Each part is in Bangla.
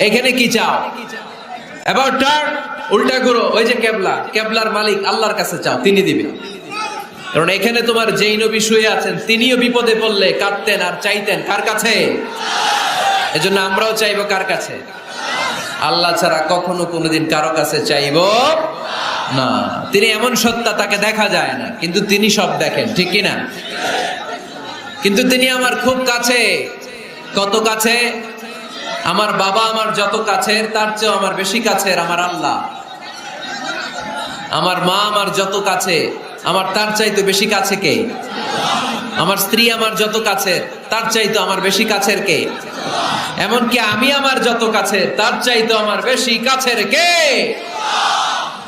এখানে কি চাও? এবার টার্ন, উল্টা করো, ওই যে কেবলা, কেবলার মালিক আল্লাহর কাছে চাও, তিনি দিবেন। কারণ এখানে তোমার যেই নবী শুয়ে আছেন তিনিও বিপদে পড়লে কাঁদতেন আর চাইতেন কার কাছে? এজন্য আমরাও চাইবো কার কাছে? আল্লাহ ছাড়া কখনো কোনোদিন কারো কাছে চাইবো না। তিনি এমন সত্তা, তাকে দেখা যায় না, কিন্তু তিনি সব দেখেন, ঠিক কিনা? কিন্তু তিনি আমার খুব কাছে। কত কাছে? আমার বাবা আমার যত কাছের, তার চেয়েও আমার বেশি কাছের আমার আল্লাহ। আমার মা আমার যত কাছে, আমার তার চাইতে বেশি কাছে কে? আমার স্ত্রী আমার যত কাছের, তার চাইতে আমার বেশি কাছের কে? এমনকি আমি আমার যত কাছের, তার চাইতে আমার বেশি কাছের কে?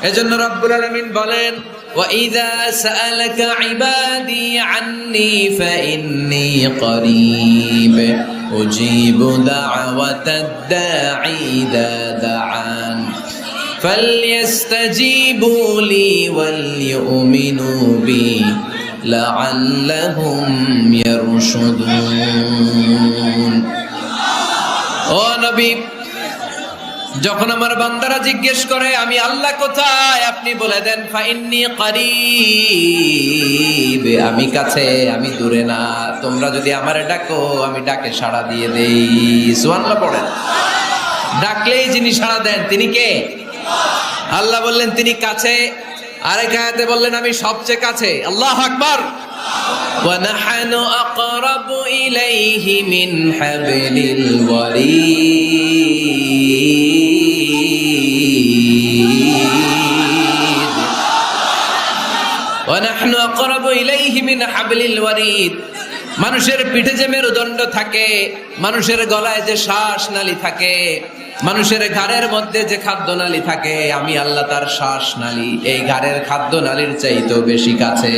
এজন্য রব্বুল আলামিন বলেন, وَإِذَا سَأَلَكَ عِبَادِي عَنِّي فَإِنِّي قَرِيبٌ أُجِيبُ دَعْوَةَ الدَّاعِ إِذَا دَعَانِ فَلْيَسْتَجِيبُوا لِي وَلْيُؤْمِنُوا بِي لَعَلَّهُمْ يَرْشُدُونَ। ও নবী, যখন আমার বান্দারা জিজ্ঞেস করে আমি আল্লাহ কোথায়, আপনি বলে দেন ফাইন্নী করিব, আমি কাছে, আমি দূরে না। তোমরা যদি আমারে ডাকো, আমি ডাকে সাড়া দিয়ে দেই। সুবহানাল্লাহ পড়েন। ডাকলেই যিনি সাড়া দেন তিনি কে? আল্লাহ বললেন তিনি কাছে। আরেক আয়াতে বললেন আমি সবচেয়ে কাছে। আল্লাহু আকবার। ওয়া নাহনু আকরাবু ইলাইহি মিন হাবলিল ওয়ারিদ। ওয়া নাহনু আকরাবু ইলাইহি মিন হাবলিল ওয়ারিদ। মানুষের পিঠে যে মেরুদণ্ড থাকে, মানুষের গলায় যে শ্বাসনালী থাকে, মানুষের ঘাড়ের মধ্যে যে খাদ্যনালী থাকে, আমি আল্লাহ তার শ্বাসনালী, এই ঘাড়ের খাদ্যনালীর চাইতেও বেশি কাছে।